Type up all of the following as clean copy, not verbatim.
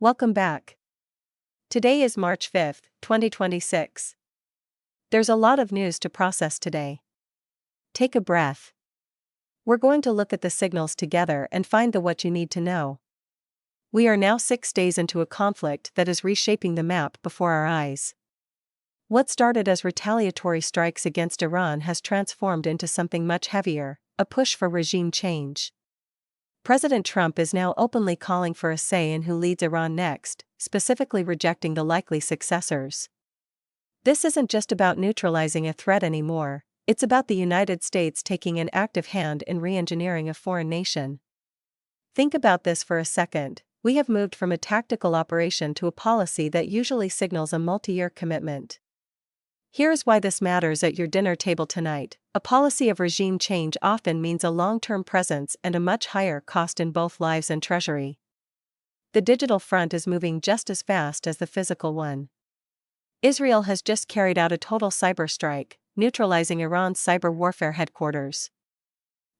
Welcome back. Today is March 5th, 2026. There's a lot of news to process today. Take a breath. We're going to look at the signals together and find the what you need to know. We are now 6 days into a conflict that is reshaping the map before our eyes. What started as retaliatory strikes against Iran has transformed into something much heavier, a push for regime change. President Trump is now openly calling for a say in who leads Iran next, specifically rejecting the likely successors. This isn't just about neutralizing a threat anymore, it's about the United States taking an active hand in re-engineering a foreign nation. Think about this for a second. We have moved from a tactical operation to a policy that usually signals a multi-year commitment. Here's why this matters at your dinner table tonight. A policy of regime change often means a long-term presence and a much higher cost in both lives and treasury. The digital front is moving just as fast as the physical one. Israel has just carried out a total cyber strike, neutralizing Iran's cyber warfare headquarters.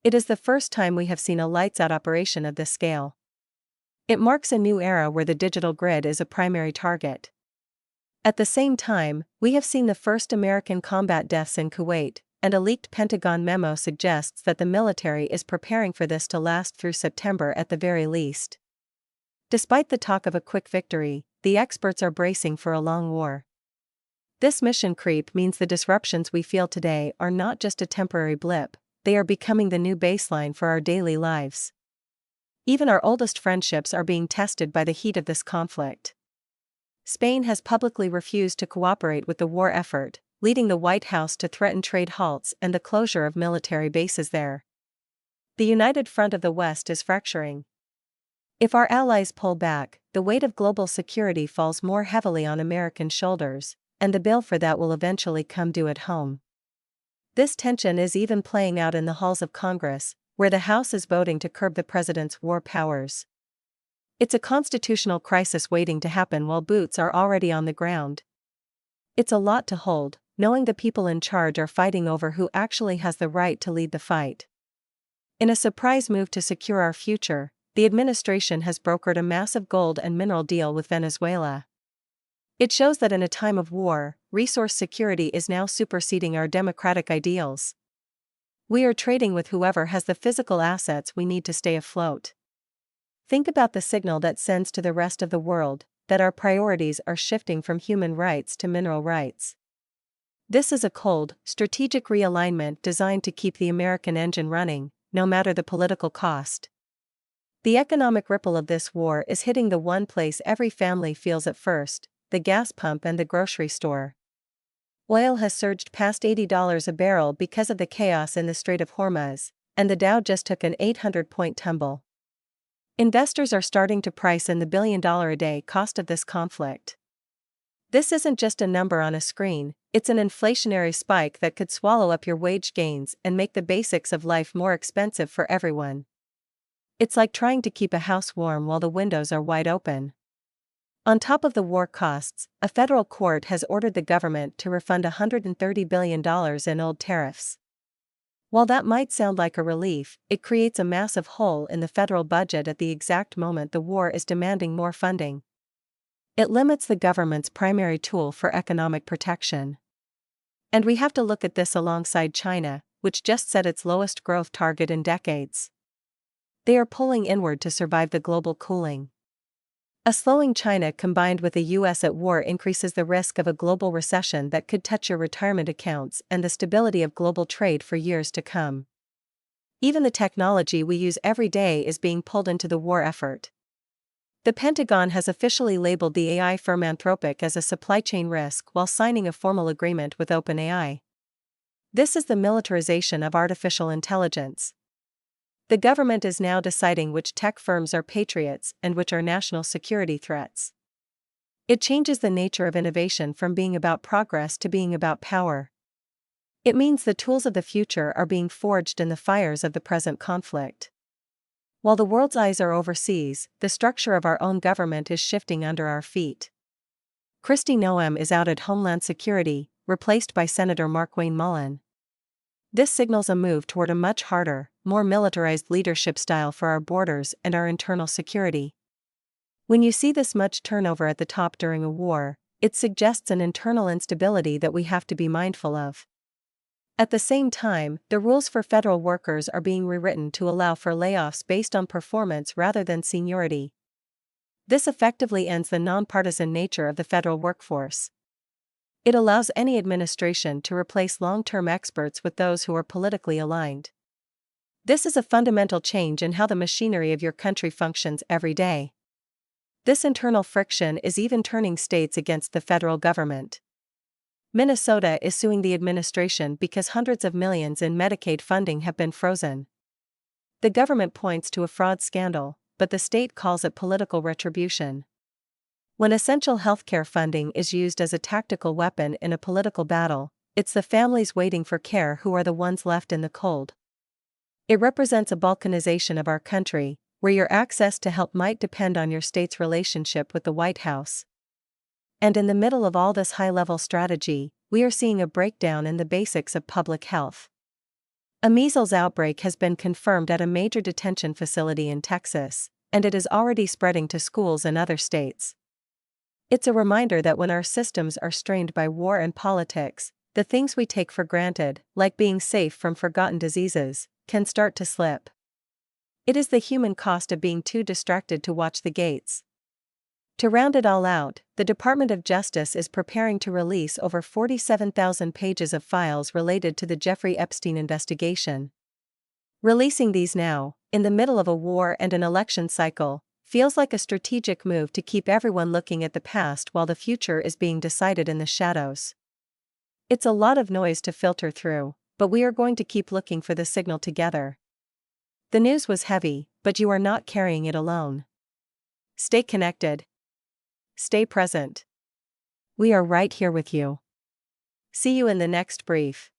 It is the first time we have seen a lights-out operation of this scale. It marks a new era where the digital grid is a primary target. At the same time, we have seen the first American combat deaths in Kuwait, and a leaked Pentagon memo suggests that the military is preparing for this to last through September at the very least. Despite the talk of a quick victory, the experts are bracing for a long war. This mission creep means the disruptions we feel today are not just a temporary blip, they are becoming the new baseline for our daily lives. Even our oldest friendships are being tested by the heat of this conflict. Spain has publicly refused to cooperate with the war effort, leading the White House to threaten trade halts and the closure of military bases there. The united front of the West is fracturing. If our allies pull back, the weight of global security falls more heavily on American shoulders, and the bill for that will eventually come due at home. This tension is even playing out in the halls of Congress, where the House is voting to curb the president's war powers. It's a constitutional crisis waiting to happen while boots are already on the ground. It's a lot to hold, knowing the people in charge are fighting over who actually has the right to lead the fight. In a surprise move to secure our future, the administration has brokered a massive gold and mineral deal with Venezuela. It shows that in a time of war, resource security is now superseding our democratic ideals. We are trading with whoever has the physical assets we need to stay afloat. Think about the signal that sends to the rest of the world, that our priorities are shifting from human rights to mineral rights. This is a cold, strategic realignment designed to keep the American engine running, no matter the political cost. The economic ripple of this war is hitting the one place every family feels at first, the gas pump and the grocery store. Oil has surged past $80 a barrel because of the chaos in the Strait of Hormuz, and the Dow just took an 800-point tumble. Investors are starting to price in the billion-a-day cost of this conflict. This isn't just a number on a screen, it's an inflationary spike that could swallow up your wage gains and make the basics of life more expensive for everyone. It's like trying to keep a house warm while the windows are wide open. On top of the war costs, a federal court has ordered the government to refund $130 billion in old tariffs. While that might sound like a relief, it creates a massive hole in the federal budget at the exact moment the war is demanding more funding. It limits the government's primary tool for economic protection. And we have to look at this alongside China, which just set its lowest growth target in decades. They are pulling inward to survive the global cooling. A slowing China combined with the US at war increases the risk of a global recession that could touch your retirement accounts and the stability of global trade for years to come. Even the technology we use every day is being pulled into the war effort. The Pentagon has officially labeled the AI firm Anthropic as a supply chain risk while signing a formal agreement with OpenAI. This is the militarization of artificial intelligence. The government is now deciding which tech firms are patriots and which are national security threats. It changes the nature of innovation from being about progress to being about power. It means the tools of the future are being forged in the fires of the present conflict. While the world's eyes are overseas, the structure of our own government is shifting under our feet. Kristi Noem is out at Homeland Security, replaced by Senator Markwayne Mullin. This signals a move toward a much harder, more militarized leadership style for our borders and our internal security. When you see this much turnover at the top during a war, it suggests an internal instability that we have to be mindful of. At the same time, the rules for federal workers are being rewritten to allow for layoffs based on performance rather than seniority. This effectively ends the nonpartisan nature of the federal workforce. It allows any administration to replace long-term experts with those who are politically aligned. This is a fundamental change in how the machinery of your country functions every day. This internal friction is even turning states against the federal government. Minnesota is suing the administration because hundreds of millions in Medicaid funding have been frozen. The government points to a fraud scandal, but the state calls it political retribution. When essential healthcare funding is used as a tactical weapon in a political battle, it's the families waiting for care who are the ones left in the cold. It represents a balkanization of our country, where your access to help might depend on your state's relationship with the White House. And in the middle of all this high-level strategy, we are seeing a breakdown in the basics of public health. A measles outbreak has been confirmed at a major detention facility in Texas, and it is already spreading to schools in other states. It's a reminder that when our systems are strained by war and politics, the things we take for granted, like being safe from forgotten diseases, can start to slip. It is the human cost of being too distracted to watch the gates. To round it all out, the Department of Justice is preparing to release over 47,000 pages of files related to the Jeffrey Epstein investigation. Releasing these now, in the middle of a war and an election cycle, feels like a strategic move to keep everyone looking at the past while the future is being decided in the shadows. It's a lot of noise to filter through, but we are going to keep looking for the signal together. The news was heavy, but you are not carrying it alone. Stay connected. Stay present. We are right here with you. See you in the next brief.